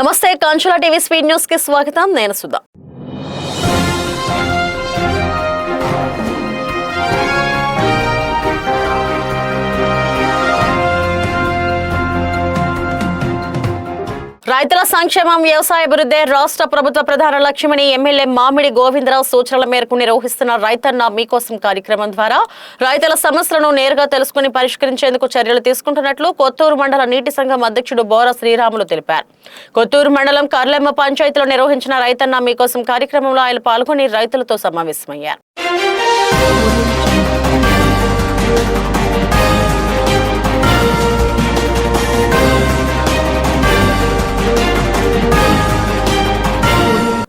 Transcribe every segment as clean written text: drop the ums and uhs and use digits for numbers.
నమస్తే కాంచుల TV speed news కి స్వాగతం. నేను సుధా. రైతుల సంక్షేమం, వ్యవసాయ అభివృద్ధి రాష్ట్ర ప్రభుత్వ ప్రధాన లక్ష్యమని ఎమ్మెల్యే మామిడి గోవిందరావు సూచనల మేరకు నిర్వహిస్తున్న రైతన్న మీకోసం కార్యక్రమం ద్వారా రైతుల సమస్యలను నేరుగా తెలుసుకుని పరిష్కరించేందుకు చర్యలు తీసుకుంటున్నట్లు కొత్తూరు మండల నీటి సంఘం అధ్యక్షుడు బోర శ్రీరాములు తెలిపారు. కొత్తూరు మండలం కర్లెమ్మ పంచాయతీలో నిర్వహించిన రైతన్న మీకోసం కార్యక్రమంలో ఆయన పాల్గొని రైతులతో సమావేశమయ్యారు.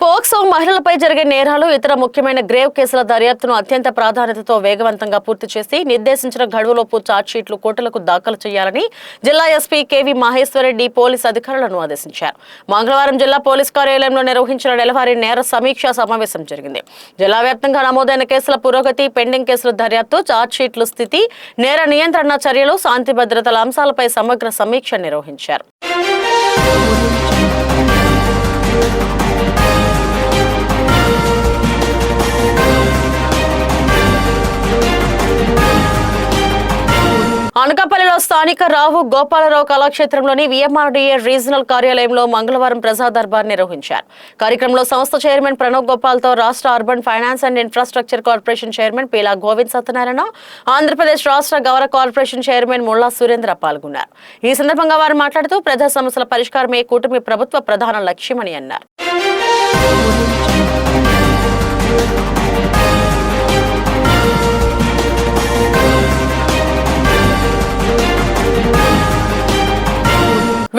పోక్సో మహిళలపై జరిగే నేరాలు, ఇతర ముఖ్యమైన గ్రేవ్ కేసుల దర్యాప్తును అత్యంత ప్రాధాన్యతతో వేగవంతంగా పూర్తి చేసి నిర్దేశించిన గడువులోపు ఛార్జ్షీట్లు కోర్టులకు దాఖలు చేయాలని జిల్లా ఎస్పీ కేవీ మహేశ్వరరెడ్డి పోలీసు అధికారులను ఆదేశించారు. మంగళవారం జిల్లా పోలీస్ కార్యాలయంలో నిర్వహించిన నెలవారీ నేర సమీక్షా సమావేశం జరిగింది. జిల్లా వ్యాప్తంగా నమోదైన కేసుల పురోగతి, పెండింగ్ కేసుల దర్యాప్తు, ఛార్జ్షీట్లు స్థితి, నేర నియంత్రణ చర్యలు, శాంతి భద్రతల అంశాలపై సమగ్ర సమీక్ష నిర్వహించారు. అనకాపల్లిలో స్థానిక రావు గోపాలరావు కళాక్షేత్రంలోని విఎంఆర్డీఏ రీజనల్ కార్యాలయంలో మంగళవారం ప్రజా దర్బార్ నిర్వహించారు. కార్యక్రమంలో సంస్థ చైర్మన్ ప్రణవ్ గోపాల్తో రాష్ట్ర urban finance and infrastructure corporation chairman Peela Govind Satyanarayana, Andhra Pradesh రాష్ట్ర గౌరవ కార్పొరేషన్ చైర్మన్ ముల్లా సురేంద్ర పాల్గొన్నారు. ఈ సందర్భంగా వారు మాట్లాడుతూ ప్రజా సమస్యల పరిష్కారమే కూటమి ప్రభుత్వ ప్రధాన లక్ష్యమని అన్నారు.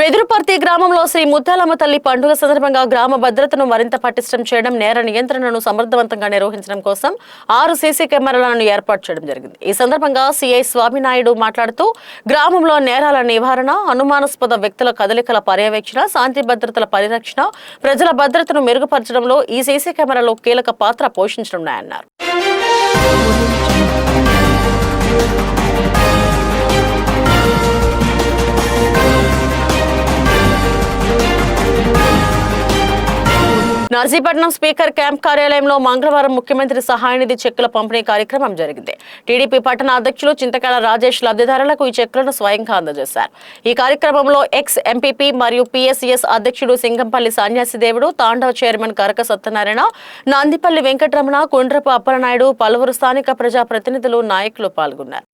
వెదురుపర్తి గ్రామంలో శ్రీ ముత్యాలమ్మ తల్లి పండుగ సందర్భంగా గ్రామ భద్రతను మరింత పటిష్టం చేయడం, నేర నియంత్రణను సమర్థవంతంగా నిర్వహించడం కోసం 6 సీసీ కెమెరాలను ఏర్పాటు చేయడం జరిగింది. ఈ సందర్భంగా సిఐ స్వామినాయుడు మాట్లాడుతూ గ్రామంలో నేరాల నివారణ, అనుమానాస్పద వ్యక్తుల కదలికల పర్యవేక్షణ, శాంతి భద్రతల పరిరక్షణ, ప్రజల భద్రతను మెరుగుపరచడంలో ఈ సీసీ కెమెరాలు కీలక పాత్ర పోషించనున్నాయన్నారు. నర్సీపట్నం స్పీకర్ క్యాంప్ కార్యాలయంలో మంగళవారం ముఖ్యమంత్రి సహాయనిధి చెక్కుల పంపిణీ కార్యక్రమం జరిగింది. టీడీపీ పట్టణ అధ్యక్షులు చింతకాల రాజేష్ లబ్ధిదారులకు ఈ చెక్కులను స్వయంగా అందజేశారు. ఈ కార్యక్రమంలో ఎక్స్ ఎంపీపీ మరియు పిఎస్సిఎస్ అధ్యక్షుడు సింగంపల్లి సన్యాసిదేవుడు, తాండవ చైర్మన్ కరక సత్యనారాయణ, నందిపల్లి వెంకటరమణ, కుండ్రపు అప్పలనాయుడు, పలువురు స్థానిక ప్రజా ప్రతినిధులు, నాయకులు పాల్గొన్నారు.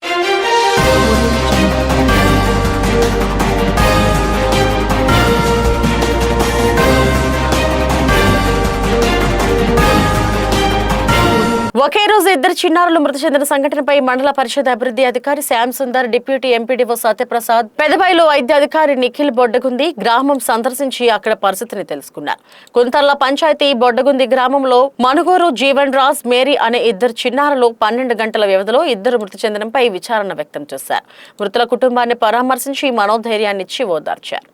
ఒకే రోజు 2 చిన్నారులు మృతి చెందిన సంఘటనపై మండల పరిషత్ అభివృద్ధి అధికారి శ్యామ్ సుందర్, డిప్యూటీ ఎంపీడీఓ సత్యప్రసాద్, పెదబైలు వైద్య అధికారి నిఖిల్ బొడ్డగుంది గ్రామం సందర్శించి అక్కడ పరిస్థితిని తెలుసుకున్నారు. కుంతర్ల పంచాయతీ బొడ్డగుంది గ్రామంలో మనుగోరు జీవన్ రాజ్, మేరీ అనే 2 చిన్నారులు 12 గంటల వ్యవధిలో 2 మృతి చెందడంపై విచారణ వ్యక్తం చేశారు. మృతుల కుటుంబాన్ని పరామర్శించి మనోధైర్యాన్నిచ్చి ఓదార్చారు.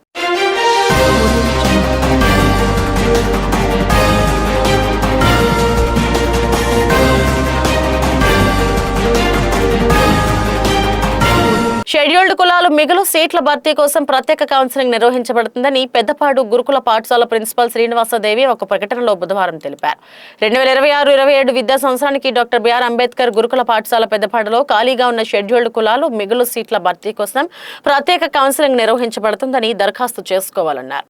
షెడ్యూల్డ్ కులాలు మిగులు సీట్ల భర్తీ కోసం ప్రత్యేక కౌన్సిలింగ్ నిర్వహించబడుతుందని పెద్దపాడు గురుకుల పాఠశాల ప్రిన్సిపల్ శ్రీనివాసదేవి ఒక ప్రకటనలో బుధవారం తెలిపారు. 2026-27 విద్యా సంవత్సరానికి డాక్టర్ బిఆర్ అంబేద్కర్ గురుకుల పాఠశాల పెద్దపాడులో ఖాళీగా ఉన్న షెడ్యూల్డ్ కులాలు మిగులు సీట్ల భర్తీ కోసం ప్రత్యేక కౌన్సిలింగ్ నిర్వహించబడుతుందని దరఖాస్తు చేసుకోవాలన్నారు.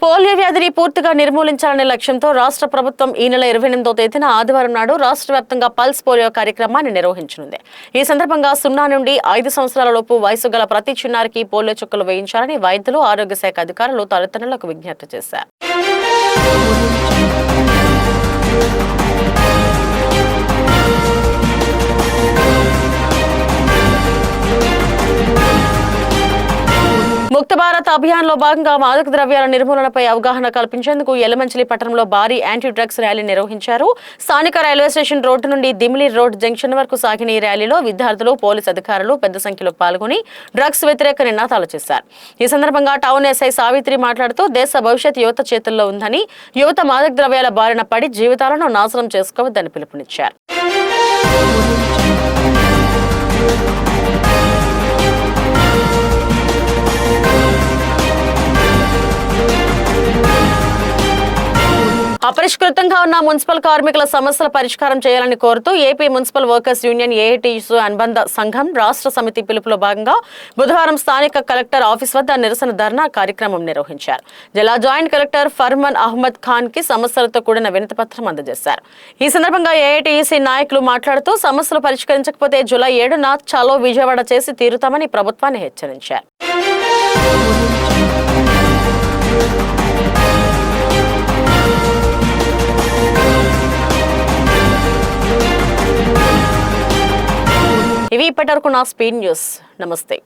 పోలియో వ్యాధిని పూర్తిగా నిర్మూలించాలనే లక్ష్యంతో రాష్ట్ర ప్రభుత్వం ఈ నెల 28వ తేదీన ఆదివారం నాడు రాష్ట్ర వ్యాప్తంగా పల్స్ పోలియో కార్యక్రమాన్ని నిర్వహించనుంది. ఈ సందర్భంగా 0 నుండి 5 సంవత్సరాల లోపు వయసు గల ప్రతి చిన్నారికి పోలియో చుక్కలు వేయించాలని వైద్యులు, ఆరోగ్య శాఖ అధికారులు తల్లిదండ్రులకు విజ్ఞప్తి చేశారు. ముక్త భారత్ అభియాన్లో భాగంగా మాదక ద్రవ్యాల నిర్మూలనపై అవగాహన కల్పించేందుకు యలమంచిలి పట్టణంలో భారీ యాంటీ డ్రగ్స్ ర్యాలీ నిర్వహించారు. స్థానిక రైల్వే స్టేషన్ రోడ్డు నుండి దిమిలి రోడ్ జంక్షన్ వరకు సాగిన ఈ ర్యాలీలో విద్యార్థులు, పోలీసు అధికారులు పెద్ద సంఖ్యలో పాల్గొని డ్రగ్స్ వ్యతిరేక నినాదాలు చేశారు. ఈ సందర్భంగా టౌన్ ఎస్ఐ సావిత్రి మాట్లాడుతూ దేశ భవిష్యత్ యువత చేతుల్లో ఉందని, యువత మాదక ద్రవ్యాల బారిన పడి జీవితాలను నాశనం చేసుకోవద్దని పిలుపునిచ్చారు. అపరిష్కృతంగా ఉన్న మున్సిపల్ కార్మికుల సమస్యల పరిష్కారం చేయాలని కోరుతూ AP municipal workers union AITUC అనుబంధ సంఘం రాష్ట్ర సమితి పిలుపులో భాగంగా బుధవారం స్థానిక కలెక్టర్ ఆఫీస్ వద్ద నిరసన ధర్నా కార్యక్రమం నిర్వహించారు. జిల్లా జాయింట్ కలెక్టర్ ఫర్మాన్ అహ్మద్ ఖాన్ కి సమస్యలతో కూడిన వినతిపత్రం అందజేశారు. ఈ సందర్భంగా ఏఐటీయూసీ నాయకులు మాట్లాడుతూ సమస్యలు పరిష్కరించకపోతే జూలై 7న చలో విజయవాడ చేసి తీరుతామని ప్రభుత్వాన్ని హెచ్చరించారు. ఇవి ఇప్పటివరకు నా స్పీడ్ న్యూస్. నమస్తే.